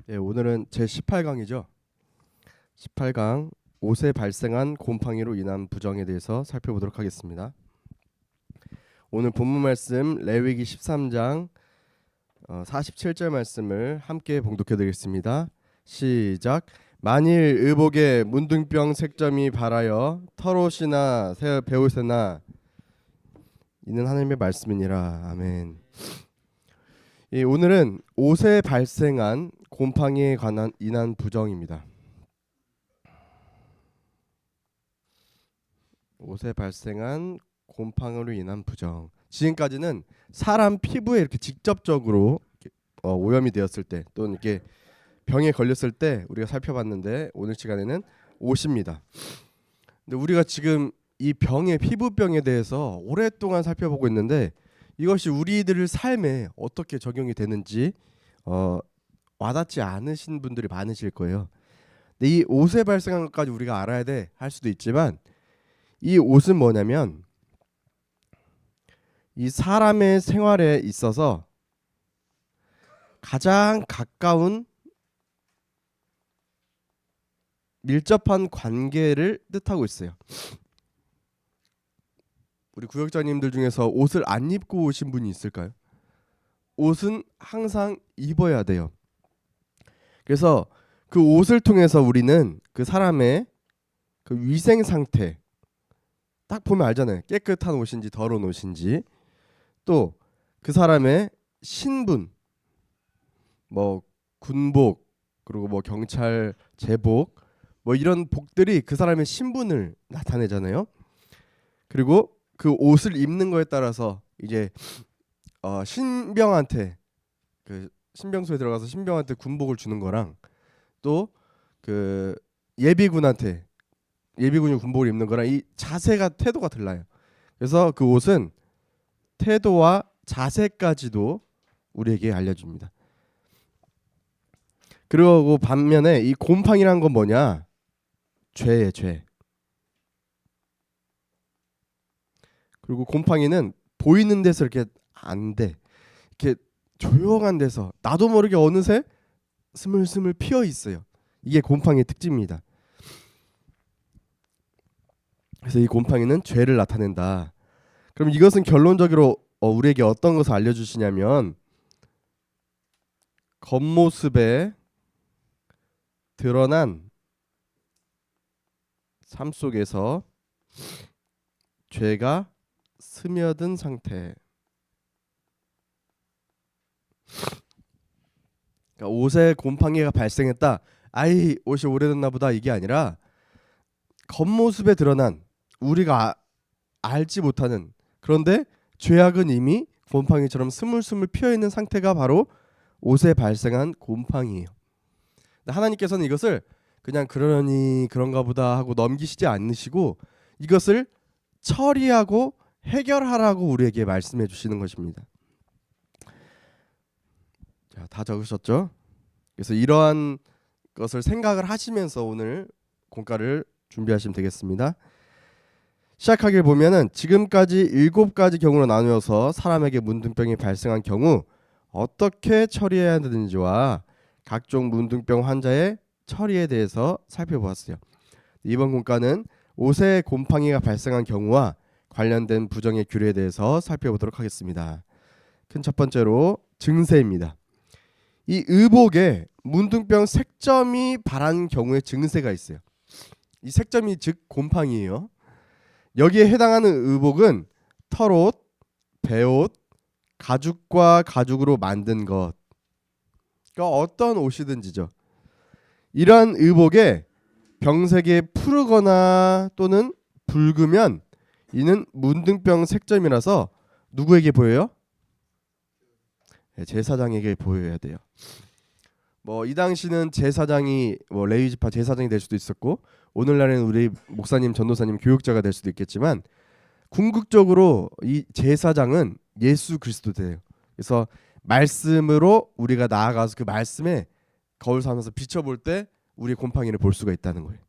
예, 오늘은 제 18강이죠. 18강 옷에 발생한 곰팡이로 인한 부정에 대해서 살펴보도록 하겠습니다. 오늘 본문 말씀 레위기 13장 47절 말씀을 함께 봉독해 드리겠습니다. 시작. 만일 의복에 문둥병 색점이 발하여 털옷이나 배옷에나 이는 하나님의 말씀이니라. 아멘. 오늘은 옷에 발생한 곰팡이에 관한 인한 부정입니다. 옷에 발생한 곰팡이로 인한 부정. 지금까지는 사람 피부에 이렇게 직접적으로 오염이 되었을 때 또는 이렇게 병에 걸렸을 때 우리가 살펴봤는데, 오늘 시간에는 옷입니다. 근데 우리가 지금 이 병의 피부병에 대해서 오랫동안 살펴보고 있는데, 이것이 우리들의 삶에 어떻게 적용이 되는지 와닿지 않으신 분들이 많으실 거예요. 근데 이 옷에 발생한 것까지 우리가 알아야 돼 할 수도 있지만, 이 옷은 뭐냐면 이 사람의 생활에 있어서 가장 가까운 밀접한 관계를 뜻하고 있어요. 우리 구역장님들 중에서 옷을 안 입고 오신 분이 있을까요? 옷은 항상 입어야 돼요. 그래서 그 옷을 통해서 우리는 그 사람의 그 위생 상태 딱 보면 알잖아요. 깨끗한 옷인지 더러운 옷인지, 또 그 사람의 신분, 뭐 군복, 그리고 뭐 경찰 제복, 뭐 이런 복들이 그 사람의 신분을 나타내잖아요. 그리고 그 옷을 입는 거에 따라서 이제 신병한테, 그 신병소에 들어가서 신병한테 군복을 주는 거랑, 또 그 예비군이 군복을 입는 거랑 이 자세가, 태도가 달라요. 그래서 그 옷은 태도와 자세까지도 우리에게 알려줍니다. 그리고 반면에 이 곰팡이란 건 뭐냐? 죄예요, 죄. 그리고 곰팡이는 보이는 데서 이렇게 안 돼. 이렇게 조용한 데서 나도 모르게 어느새 스물스물 피어 있어요. 이게 곰팡이의 특징입니다. 그래서 이 곰팡이는 죄를 나타낸다. 그럼 이것은 결론적으로 우리에게 어떤 것을 알려주시냐면, 겉모습에 드러난 삶 속에서 죄가 스며든 상태. 그러니까 옷에 곰팡이가 발생했다, 아이 옷이 오래됐나 보다, 이게 아니라 겉모습에 드러난 우리가 알지 못하는, 그런데 죄악은 이미 곰팡이처럼 스물스물 피어있는 상태가 바로 옷에 발생한 곰팡이에요. 하나님께서는 이것을 그냥 그러니 그런가 보다 하고 넘기시지 않으시고, 이것을 처리하고 해결하라고 우리에게 말씀해 주시는 것입니다. 자, 다 적으셨죠? 그래서 이러한 것을 생각을 하시면서 오늘 공과를 준비하시면 되겠습니다. 시작하길 보면은 지금까지 7가지 경우로 나누어서 사람에게 문둥병이 발생한 경우 어떻게 처리해야 되는지와 각종 문둥병 환자의 처리에 대해서 살펴보았어요. 이번 공과는 옷에 곰팡이가 발생한 경우와 관련된 부정의 규례에 대해서 살펴보도록 하겠습니다. 큰 첫 번째로 증세입니다. 이 의복에 문둥병 색점이 발한 경우의 증세가 있어요. 이 색점이 즉 곰팡이에요. 여기에 해당하는 의복은 털옷, 배옷, 가죽과 가죽으로 만든 것, 그러니까 어떤 옷이든지죠. 이러한 의복에 병색이 푸르거나 또는 붉으면 이는 문둥병 색점이라서 누구에게 보여요? 제사장에게 보여야 돼요. 뭐 이 당시는 제사장이 레위 지파 제사장이 될 수도 있었고, 오늘날에는 우리 목사님, 전도사님, 교육자가 될 수도 있겠지만, 궁극적으로 이 제사장은 예수 그리스도예요. 그래서 말씀으로 우리가 나아가서 그 말씀에 거울 삼아서 비춰볼 때 우리 곰팡이를 볼 수가 있다는 거예요.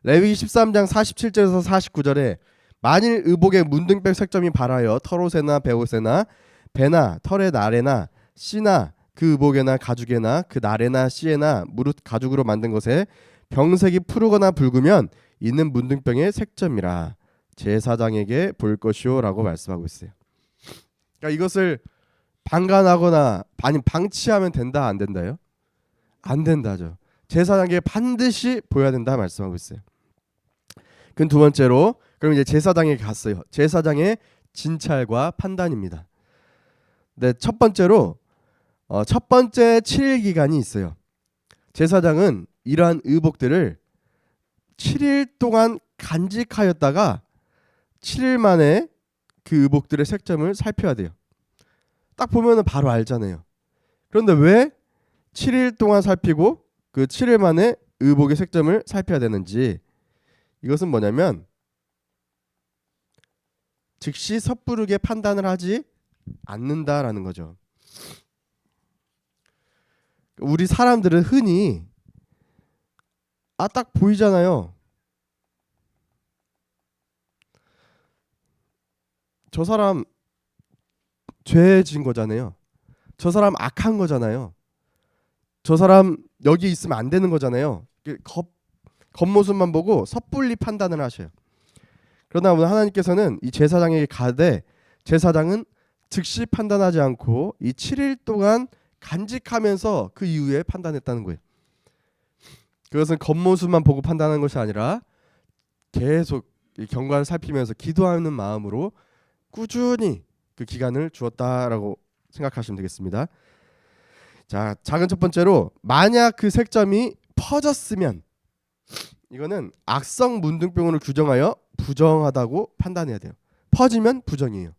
레위기 13장 47절에서 49절에 만일 의복에 문둥병 색점이 발하여 털옷에나 배옷에나 배나 털의 날에나 씨나 그 의복에나 가죽에나 그 날에나 씨에나 무릇 가죽으로 만든 것에 병색이 푸르거나 붉으면 이는 문둥병의 색점이라 제사장에게 볼 것이오라고 말씀하고 있어요. 그러니까 이것을 방관하거나 아니 방치하면 된다 안 된다요? 안 된다죠. 제사장에게 반드시 보여야 된다 말씀하고 있어요. 그 두 번째로 그럼 이제 제사장에게 갔어요. 제사장의 진찰과 판단입니다. 네, 첫 번째로 첫 번째 7일 기간이 있어요. 제사장은 이러한 의복들을 7일 동안 간직하였다가 7일 만에 그 의복들의 색점을 살펴야 돼요. 딱 보면은 바로 알잖아요. 그런데 왜 7일 동안 살피고 그 7일 만에 의복의 색점을 살펴야 되는지, 이것은 뭐냐면 즉시 섣부르게 판단을 하지 않는다라는 거죠. 우리 사람들은 흔히 딱 보이잖아요. 저 사람 죄 진 거잖아요. 저 사람 악한 거잖아요. 저 사람 여기 있으면 안 되는 거잖아요. 겉모습만 보고 섣불리 판단을 하셔요. 그러나 오늘 하나님께서는 이 제사장에게 가되 제사장은 즉시 판단하지 않고 이 7일 동안 간직하면서 그 이후에 판단했다는 거예요. 그것은 겉모습만 보고 판단하는 것이 아니라 계속 이 경관을 살피면서 기도하는 마음으로 꾸준히 그 기간을 주었다라고 생각하시면 되겠습니다. 자, 작은 첫 번째로 만약 그 색점이 퍼졌으면 이거는 악성 문둥병으로 규정하여 부정하다고 판단해야 돼요. 퍼지면 부정이에요.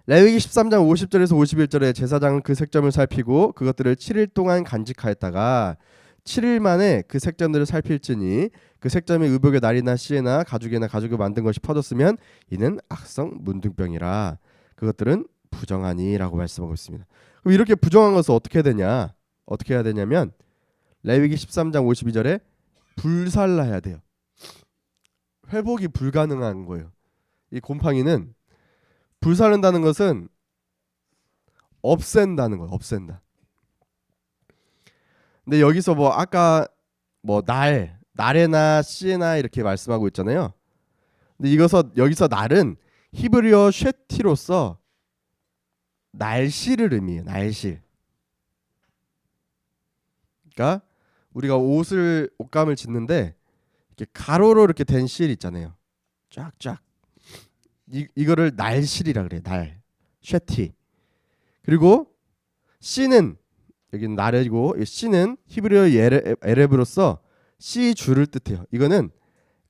레위기 13장 50절에서 51절에 제사장은 그 색점을 살피고 그것들을 7일 동안 간직하였다가 7일 만에 그 색점들을 살필지니 그 색점이 의복의 날이나 씨에나 가죽에나 가죽을 만든 것이 퍼졌으면 이는 악성 문둥병이라 그것들은 부정하니라고 말씀하고 있습니다. 그럼 이렇게 부정한 것은 어떻게 해야 되냐면 레위기 13장 52절에 불살라야 돼요. 회복이 불가능한 거예요. 이 곰팡이는 불살른다는 것은 없앤다는 거예요. 없앤다. 근데 여기서 뭐 아까 뭐 날에나 씨에나 이렇게 말씀하고 있잖아요. 근데 여기서 날은 히브리어 쉐티로서 날씨를 의미해요. 날씨. 그러니까 우리가 옷감을 짓는데 이렇게 가로로 이렇게 된 실 있잖아요. 쫙쫙. 이거를 날실이라 그래요. 쉐티. 그리고 씨는 여기는 날이고 씨는 히브리어 에레브로서 씨 줄을 뜻해요. 이거는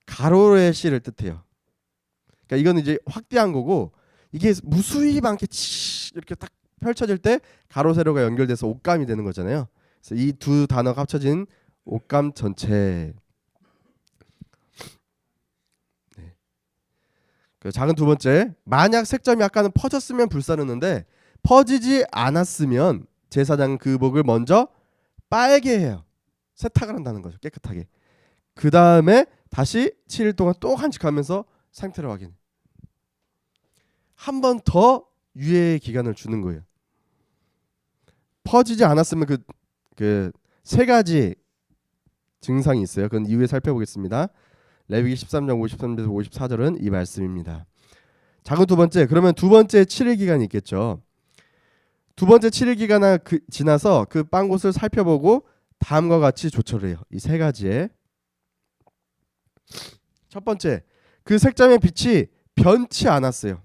가로의 씨를 뜻해요. 그러니까 이거는 이제 확대한 거고 이게 무수히 많게 이렇게 딱 펼쳐질 때 가로 세로가 연결돼서 옷감이 되는 거잖아요. 그래서 이 두 단어가 합쳐진 옷감 전체. 네. 그 작은 두 번째, 만약 색점이 아까는 퍼졌으면 불사르는데 퍼지지 않았으면 제사장은 그 의복을 먼저 빨게 해요. 세탁을 한다는 거죠. 깨끗하게. 그 다음에 다시 7일 동안 또 간직하면서 상태를 확인. 한 번 더 유예의 기간을 주는 거예요. 퍼지지 않았으면 그 세 가지 증상이 있어요. 그건 이후에 살펴보겠습니다. 레위기 13장 53절에서 54절은 이 말씀입니다. 작은 두 번째, 그러면 두 번째 7일 기간이 있겠죠. 두 번째 7일 기간이 지나서 그 빵곳을 살펴보고 다음과 같이 조처를 해요. 이 세 가지에 첫 번째, 그 색점의 빛이 변치 않았어요.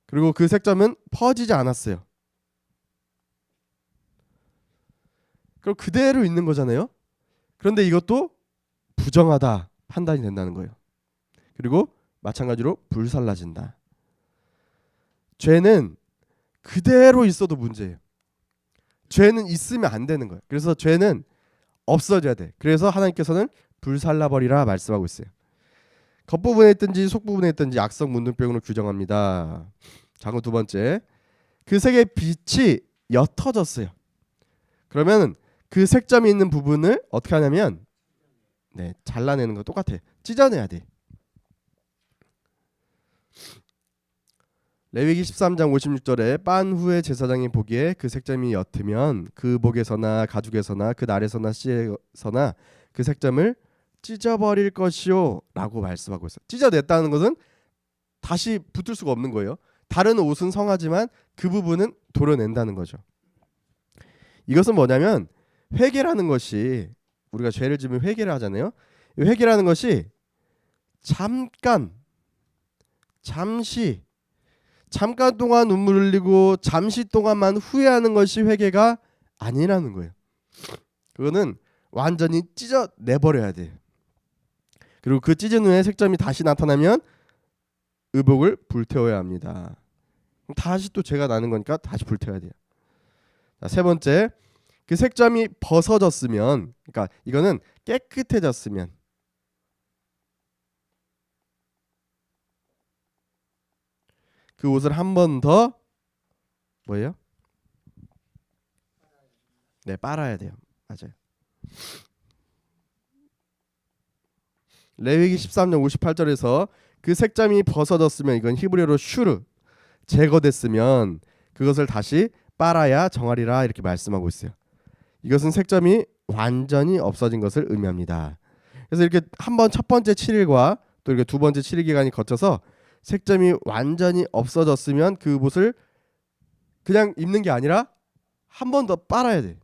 그리고 그 색점은 퍼지지 않았어요. 그럼 그대로 있는 거잖아요. 그런데 이것도 부정하다 판단이 된다는 거예요. 그리고 마찬가지로 불살라진다. 죄는 그대로 있어도 문제예요. 죄는 있으면 안 되는 거예요. 그래서 죄는 없어져야 돼. 그래서 하나님께서는 불살라버리라 말씀하고 있어요. 겉부분에 있든지 속부분에 있든지 악성 문둥병으로 규정합니다. 작은 두 번째, 그 색의 빛이 옅어졌어요. 그러면 그 색점이 있는 부분을 어떻게 하냐면 잘라내는 거 똑같아. 찢어내야 돼. 레위기 13장 56절에 빤 후에 제사장이 보기에 그 색점이 옅으면 그 목에서나 가죽에서나 그 날에서나 씨에서나 그 색점을 찢어버릴 것이요 라고 말씀하고 있어요. 찢어냈다는 것은 다시 붙을 수가 없는 거예요. 다른 옷은 성하지만 그 부분은 도려낸다는 거죠. 이것은 뭐냐면 회개라는 것이, 우리가 죄를 지으면 회개를 하잖아요. 회개라는 것이 잠깐 동안 눈물 흘리고 잠시 동안만 후회하는 것이 회개가 아니라는 거예요. 그거는 완전히 찢어내버려야 돼요. 그리고 그 찢은 후에 색점이 다시 나타나면 의복을 불태워야 합니다. 다시 또 죄가 나는 거니까 다시 불태워야 돼요. 자, 세 번째, 그 색점이 벗어졌으면, 그러니까 이거는 깨끗해졌으면, 그 옷을 한 번 더 뭐예요? 네, 빨아야 돼요. 맞아요. 레위기 13장 58절에서 그 색점이 벗어졌으면, 이건 히브리어로 슈르, 제거됐으면 그것을 다시 빨아야 정하리라 이렇게 말씀하고 있어요. 이것은 색점이 완전히 없어진 것을 의미합니다. 그래서 이렇게 한번 첫 번째 7일과 또 이렇게 두 번째 7일 기간이 거쳐서 색점이 완전히 없어졌으면 그 옷을 그냥 입는 게 아니라 한 번 더 빨아야 돼.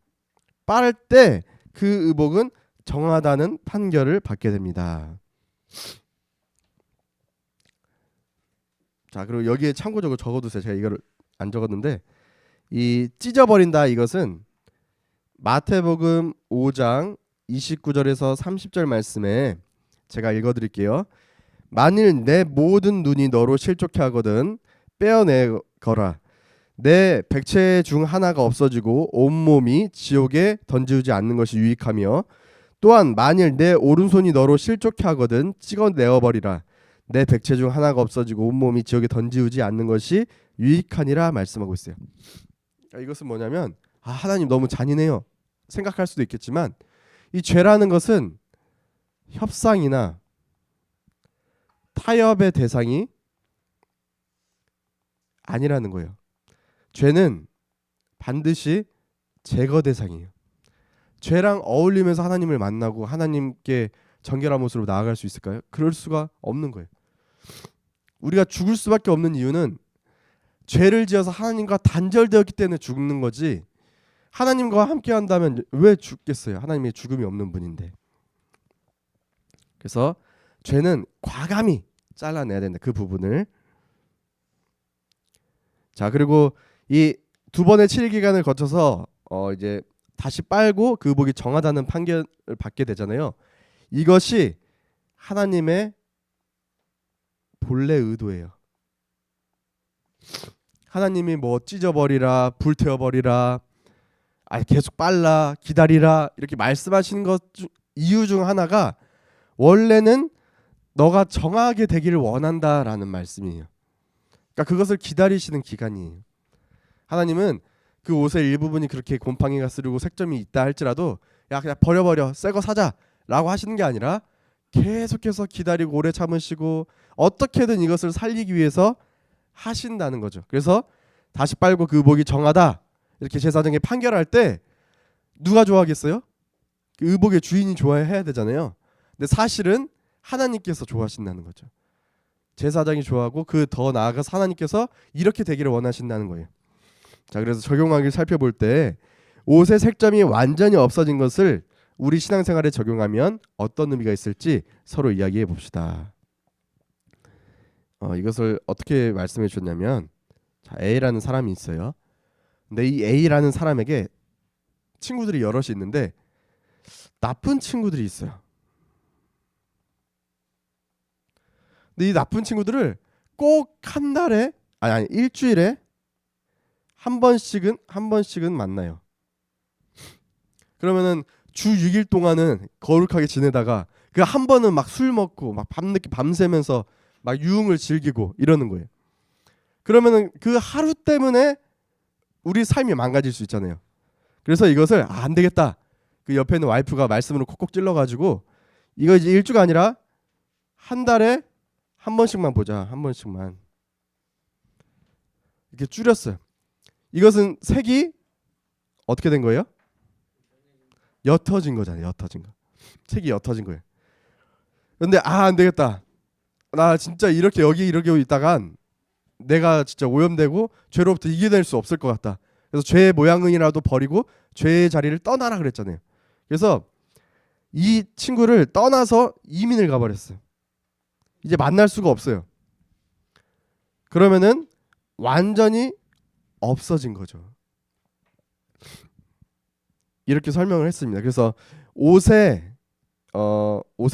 빨을 때 그 의복은 정하다는 판결을 받게 됩니다. 자, 그리고 여기에 참고적으로 적어두세요. 제가 이거를 안 적었는데, 이 찢어버린다 이것은 마태복음 5장 29절에서 30절 말씀에 제가 읽어드릴게요. 만일 내 모든 눈이 너로 실족해 하거든 빼어내거라. 내 백체 중 하나가 없어지고 온몸이 지옥에 던지지 않는 것이 유익하며, 또한 만일 내 오른손이 너로 실족해 하거든 찍어내어버리라. 내 백체 중 하나가 없어지고 온몸이 지옥에 던지우지 않는 것이 유익하니라 말씀하고 있어요. 이것은 뭐냐면, 하나님 너무 잔인해요 생각할 수도 있겠지만, 이 죄라는 것은 협상이나 타협의 대상이 아니라는 거예요. 죄는 반드시 제거 대상이에요. 죄랑 어울리면서 하나님을 만나고 하나님께 정결한 모습으로 나아갈 수 있을까요? 그럴 수가 없는 거예요. 우리가 죽을 수밖에 없는 이유는 죄를 지어서 하나님과 단절되었기 때문에 죽는 거지, 하나님과 함께 한다면 왜 죽겠어요? 하나님의 죽음이 없는 분인데. 그래서 죄는 과감히 잘라내야 된다, 그 부분을. 자, 그리고 이 두 번의 7일 기간을 거쳐서 이제 다시 빨고 그 의복이 정하다는 판결을 받게 되잖아요. 이것이 하나님의 본래 의도예요. 하나님이 뭐 찢어버리라, 불태워버리라, 계속 빨라, 기다리라 이렇게 말씀하시는 것 이유 중 하나가 원래는 너가 정하게 되기를 원한다라는 말씀이에요. 그러니까 그것을 기다리시는 기간이에요. 하나님은 그 옷의 일부분이 그렇게 곰팡이가 쓰르고 색점이 있다 할지라도 야 그냥 버려버려, 새 거 사자 라고 하시는 게 아니라 계속해서 기다리고 오래 참으시고 어떻게든 이것을 살리기 위해서 하신다는 거죠. 그래서 다시 빨고 그 의복이 정하다 이렇게 제사장이 판결할 때 누가 좋아하겠어요? 그 의복의 주인이 좋아해야 되잖아요. 근데 사실은 하나님께서 좋아하신다는 거죠. 제사장이 좋아하고 그 더 나아가서 하나님께서 이렇게 되기를 원하신다는 거예요. 자, 그래서 적용하기를 살펴볼 때 옷의 색점이 완전히 없어진 것을 우리 신앙생활에 적용하면 어떤 의미가 있을지 서로 이야기해 봅시다. 이것을 어떻게 말씀해 주셨냐면, 자, A라는 사람이 있어요. 근데 이 A라는 사람에게 친구들이 여럿이 있는데 나쁜 친구들이 있어요. 근데 이 나쁜 친구들을 꼭 한 달에 아니 일주일에 한 번씩은 만나요. 그러면은 주 6일 동안은 거룩하게 지내다가 그 한 번은 막 술 먹고 막 밤늦게 밤새면서 막 유흥을 즐기고 이러는 거예요. 그러면은 그 하루 때문에 우리 삶이 망가질 수 있잖아요. 그래서 이것을 안 되겠다. 그 옆에 있는 와이프가 말씀으로 콕콕 찔러가지고 이거 이제 일주가 아니라 한 달에 한 번씩만 보자. 한 번씩만. 이렇게 줄였어요. 이것은 색이 어떻게 된 거예요? 옅어진 거잖아요. 옅어진 거. 색이 옅어진 거예요. 근데 안 되겠다. 나 진짜 이렇게 여기 이렇게 있다간 내가 진짜 오염되고 죄로부터 이겨낼 수 없을 것 같다. 그래서 죄의 모양은이라도 버리고 죄의 자리를 떠나라 그랬잖아요. 그래서 이 친구를 떠나서 이민을 가버렸어요. 이제 만날 수가 없어요. 그러면은 완전히 없어진 거죠. 이렇게 설명을 했습니다. 그래서 옷에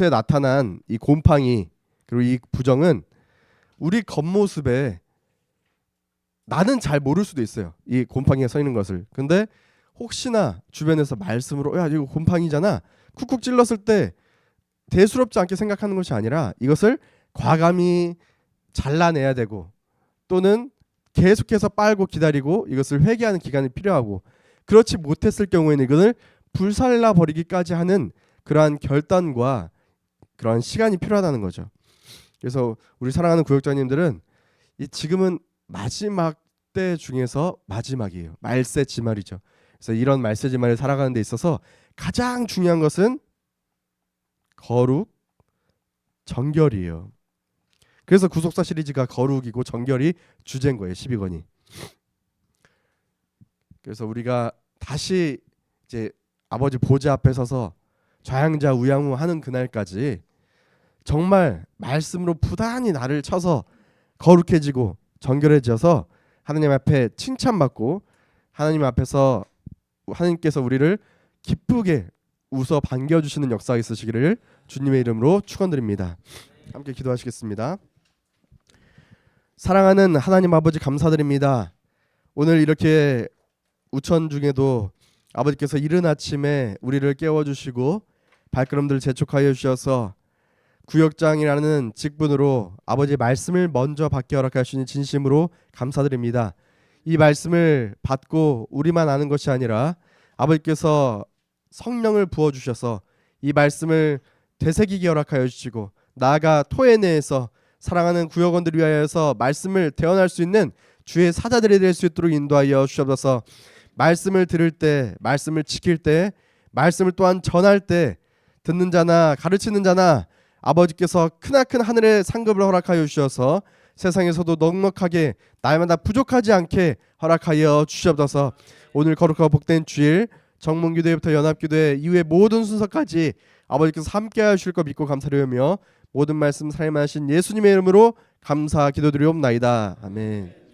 나타난 이 곰팡이 그리고 이 부정은 우리 겉모습에 나는 잘 모를 수도 있어요. 이 곰팡이가 서 있는 것을. 근데 혹시나 주변에서 말씀으로 야 이거 곰팡이잖아. 쿡쿡 찔렀을 때 대수롭지 않게 생각하는 것이 아니라 이것을 과감히 잘라내야 되고 또는 계속해서 빨고 기다리고 이것을 회개하는 기간이 필요하고 그렇지 못했을 경우에는 이것을 불살라 버리기까지 하는 그러한 결단과 그러한 시간이 필요하다는 거죠. 그래서 우리 사랑하는 구역장님들은 이 지금은 마지막 때 중에서 마지막이에요. 말세지말이죠. 그래서 이런 말세지말을 살아가는 데 있어서 가장 중요한 것은 거룩, 정결이에요. 그래서 구속사 시리즈가 거룩이고 정결이 주제인 거예요. 12권이. 그래서 우리가 다시 이제 아버지 보좌 앞에 서서 좌양자 우양우 하는 그날까지 정말 말씀으로 부단히 나를 쳐서 거룩해지고 정결해져서 하나님 앞에 칭찬받고 하나님 앞에서 하나님께서 우리를 기쁘게 웃어 반겨주시는 역사가 있으시기를 주님의 이름으로 축원드립니다. 함께 기도하시겠습니다. 사랑하는 하나님 아버지 감사드립니다. 오늘 이렇게 우천 중에도 아버지께서 이른 아침에 우리를 깨워주시고 발걸음들을 재촉하여 주셔서 구역장이라는 직분으로 아버지의 말씀을 먼저 받게 허락하시니 진심으로 감사드립니다. 이 말씀을 받고 우리만 아는 것이 아니라 아버지께서 성령을 부어주셔서 이 말씀을 되새기게 허락하여 주시고 나아가 토해내에서 사랑하는 구역원들을 위하여서 말씀을 대언할 수 있는 주의 사자들이 될 수 있도록 인도하여 주옵소서. 말씀을 들을 때, 말씀을 지킬 때, 말씀을 또한 전할 때 듣는 자나 가르치는 자나 아버지께서 크나큰 하늘의 상급을 허락하여 주셔서 세상에서도 넉넉하게 날마다 부족하지 않게 허락하여 주시옵소서. 오늘 거룩하고 복된 주일 정문기도회부터 연합기도회 이후의 모든 순서까지 아버지께서 함께하여 주실 것 믿고 감사드리며 모든 말씀 살만하신 예수님의 이름으로 감사 기도드리옵나이다. 아멘.